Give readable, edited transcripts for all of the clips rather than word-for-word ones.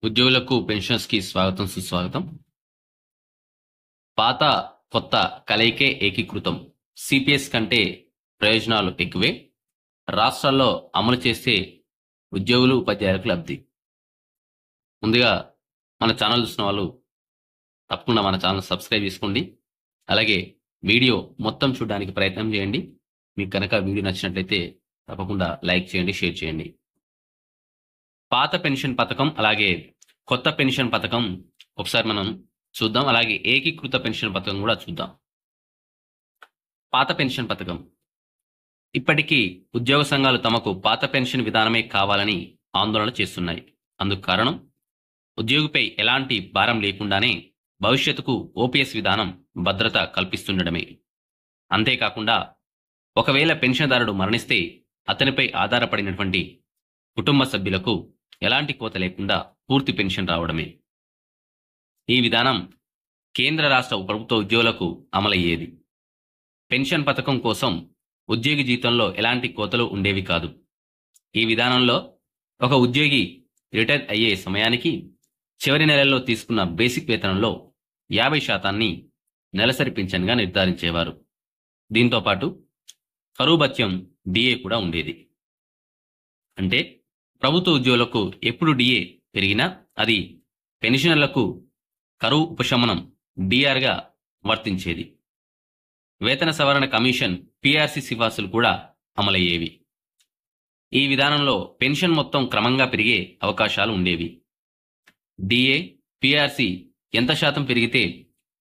ఉద్యోగులకు పెన్షన్స్‌కి స్వాగతం, సుస్వాగతం. పాత, కొత్త కలయికే ఏకీకృతం. సిపిఎస్ కంటే ప్రయోజనాలు ఎక్కువే. రాష్ట్రాల్లో అమలు చేస్తే ఉద్యోగులు, ఉపాధ్యాయులకు లబ్ధి. ముందుగా మన ఛానల్ చూసిన వాళ్ళు తప్పకుండా మన ఛానల్ సబ్స్క్రైబ్ చేసుకోండి. అలాగే వీడియో మొత్తం చూడడానికి ప్రయత్నం చేయండి. మీకు కనుక వీడియో నచ్చినట్లయితే తప్పకుండా లైక్ చేయండి, షేర్ చేయండి. పాత పెన్షన్ పథకం అలాగే కొత్త పెన్షన్ పథకం ఒకసారి మనం చూద్దాం. అలాగే ఏకీకృత పెన్షన్ పథకం కూడా చూద్దాం. పాత పెన్షన్ పథకం. ఇప్పటికీ ఉద్యోగ సంఘాలు తమకు పాత పెన్షన్ విధానమే కావాలని ఆందోళన చేస్తున్నాయి. అందుకు కారణం ఉద్యోగిపై ఎలాంటి భారం లేకుండానే భవిష్యత్తుకు ఓపీఎస్ విధానం భద్రత కల్పిస్తుండడమే. అంతేకాకుండా ఒకవేళ పెన్షన్దారుడు మరణిస్తే అతనిపై ఆధారపడినటువంటి కుటుంబ సభ్యులకు ఎలాంటి కోత లేకుండా పూర్తి పెన్షన్ రావడమే. ఈ విధానం కేంద్ర రాష్ట్ర ప్రభుత్వ ఉద్యోగులకు అమలయ్యేది. పెన్షన్ పథకం కోసం ఉద్యోగి జీతంలో ఎలాంటి కోతలు ఉండేవి కాదు. ఈ విధానంలో ఒక ఉద్యోగి రిటైర్ అయ్యే సమయానికి చివరి నెలల్లో తీసుకున్న బేసిక్ వేతనంలో 50% నెలసరి పింఛన్గా నిర్ధారించేవారు. దీంతోపాటు కరువు భత్యం డిఏ కూడా ఉండేది. అంటే ప్రభుత్వ ఉద్యోగులకు ఎప్పుడు డిఏ పెరిగినా అది పెన్షనర్లకు కరువు ఉపశమనం డిఆర్గా వర్తించేది. వేతన సవరణ కమిషన్ పిఆర్సి సిఫార్సులు కూడా అమలయ్యేవి. ఈ విధానంలో పెన్షన్ మొత్తం క్రమంగా పెరిగే అవకాశాలు ఉండేవి. డిఏ, పిఆర్సి ఎంత శాతం పెరిగితే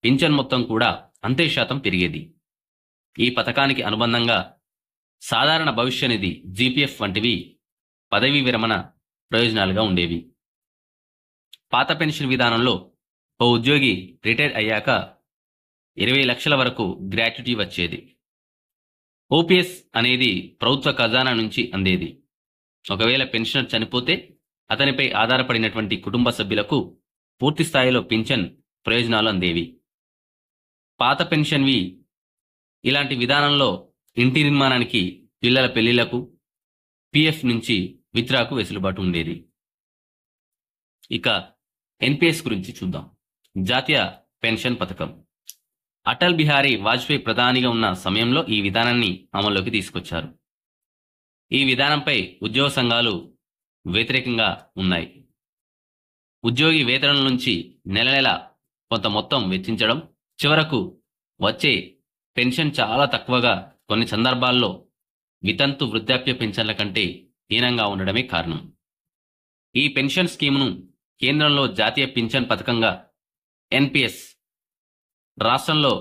పింఛన్ మొత్తం కూడా అంతే శాతం పెరిగేది. ఈ పథకానికి అనుబంధంగా సాధారణ భవిష్య నిధి జీపీఎఫ్ వంటివి పదవీ విరమణ ప్రయోజనాలుగా ఉండేవి. పాత పెన్షన్ విధానంలో ఓ ఉద్యోగి రిటైర్ అయ్యాక 20 లక్షల వరకు గ్రాట్యుటీ వచ్చేది. ఓపీఎస్ అనేది ప్రభుత్వ ఖజానా నుంచి అందేది. ఒకవేళ పెన్షనర్ చనిపోతే అతనిపై ఆధారపడినటువంటి కుటుంబ సభ్యులకు పూర్తి స్థాయిలో పింఛన్ ప్రయోజనాలు అందేవి. పాత పెన్షన్వి ఇలాంటి విధానంలో ఇంటి నిర్మాణానికి, పిల్లల పెళ్లిళ్లకు, పిఎఫ్ నుంచి విత్డ్రాకు వెసులుబాటు ఉండేది. ఇక ఎన్పిఎస్ గురించి చూద్దాం. జాతీయ పెన్షన్ పథకం. అటల్ బిహారీ వాజ్పేయి ప్రధానిగా ఉన్న సమయంలో ఈ విధానాన్ని అమల్లోకి తీసుకొచ్చారు. ఈ విధానంపై ఉద్యోగ సంఘాలు వ్యతిరేకంగా ఉన్నాయి. ఉద్యోగి వేతనం నుంచి నెల నెల కొంత మొత్తం వెచ్చించడం, చివరకు వచ్చే పెన్షన్ చాలా తక్కువగా, కొన్ని సందర్భాల్లో వితంతు వృద్ధాప్య పెన్షన్ల కంటే హీనంగా ఉండడమే కారణం. ఈ పెన్షన్ స్కీమును కేంద్రంలో జాతీయ పింఛన్ పథకంగా ఎన్పిఎస్, రాష్ట్రంలో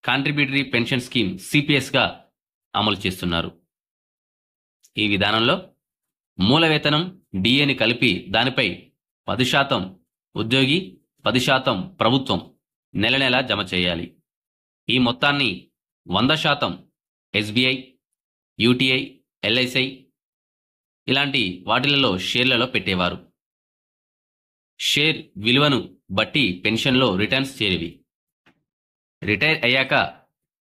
కాంట్రిబ్యూటరీ పెన్షన్ స్కీమ్ సిపిఎస్గా అమలు చేస్తున్నారు. ఈ విధానంలో మూల వేతనం డిఏని కలిపి దానిపై 10% ఉద్యోగి, 10% ప్రభుత్వం నెల నెల జమ చేయాలి. ఈ మొత్తాన్ని 100% ఎస్బీఐ, యూటీఐ, ఎల్ఐసి ఇలాంటి వాటిలలో షేర్లలో పెట్టేవారు. షేర్ విలువను బట్టి పెన్షన్లో రిటర్న్స్ చేరేవి. రిటైర్ అయ్యాక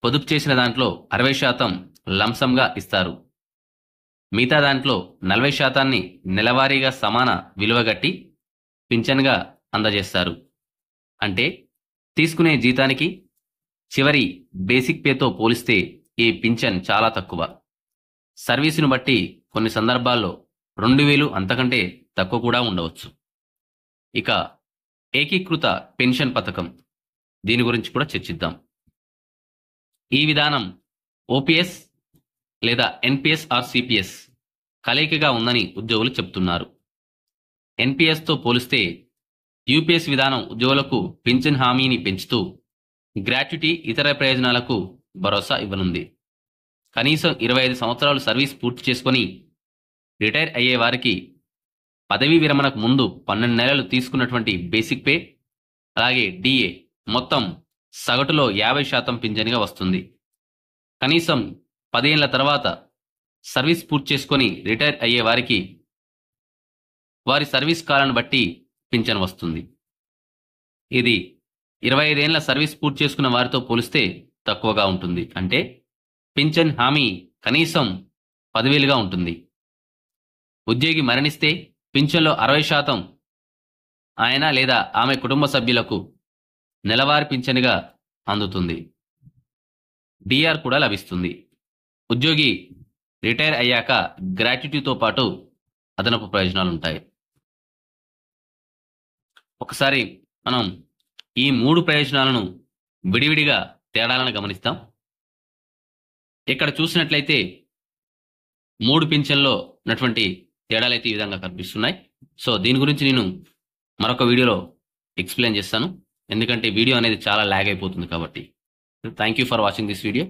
పొదుపు చేసిన దాంట్లో 60% లంసంగా ఇస్తారు. మిగతా దాంట్లో 40% నెలవారీగా సమాన విలువగట్టి పింఛన్గా అందజేస్తారు. అంటే తీసుకునే జీతానికి చివరి బేసిక్ పేతో పోలిస్తే ఈ పింఛన్ చాలా తక్కువ. సర్వీసును బట్టి కొన్ని సందర్భాల్లో 2000 అంతకంటే తక్కువ కూడా ఉండవచ్చు. ఇక ఏకీకృత పెన్షన్ పథకం, దీని గురించి కూడా చర్చిద్దాం. ఈ విధానం ఓపీఎస్ లేదా ఎన్పిఎస్ ఆర్ సిపిఎస్ కలయికగా ఉందని ఉద్యోగులు చెబుతున్నారు. ఎన్పిఎస్తో పోలిస్తే యూపీఎస్ విధానం ఉద్యోగులకు పింఛన్ హామీని పెంచుతూ గ్రాట్యుటీ, ఇతర ప్రయోజనాలకు భరోసా ఇవ్వనుంది. కనీసం 25 సంవత్సరాలు సర్వీస్ పూర్తి చేసుకొని రిటైర్ అయ్యే వారికి పదవీ విరమణకు ముందు 12 నెలలు తీసుకున్నటువంటి బేసిక్ పే అలాగే డిఏ మొత్తం సగటులో 50% పింఛన్గా వస్తుంది. కనీసం 10 ఏళ్ల తర్వాత సర్వీస్ పూర్తి చేసుకొని రిటైర్ అయ్యే వారికి వారి సర్వీస్ కాలాన్ని బట్టి పింఛన్ వస్తుంది. ఇది 25 ఏళ్ల సర్వీస్ పూర్తి చేసుకున్న వారితో పోలిస్తే తక్కువగా ఉంటుంది. అంటే పింఛన్ హామీ కనీసం 10,000గా ఉంటుంది. ఉద్యోగి మరణిస్తే పింఛన్లో 60% ఆయన లేదా ఆమె కుటుంబ సభ్యులకు నెలవారీ పింఛనుగా అందుతుంది. డిఆర్ కూడా లభిస్తుంది. ఉద్యోగి రిటైర్ అయ్యాక గ్రాట్యుటీతో పాటు అదనపు ప్రయోజనాలు ఉంటాయి. ఒకసారి మనం ఈ 3 ప్రయోజనాలను విడివిడిగా తేడాలను గమనిస్తాం. ఇక్కడ చూసినట్లయితే 3 పింఛన్లో ఉన్నటువంటి తేడాలైతే ఈ విధంగా కనిపిస్తున్నాయి. సో దీని గురించి నేను మరొక వీడియోలో ఎక్స్ప్లెయిన్ చేస్తాను, ఎందుకంటే వీడియో అనేది చాలా లాగ్ అయిపోతుంది కాబట్టి. Thank you for watching this video.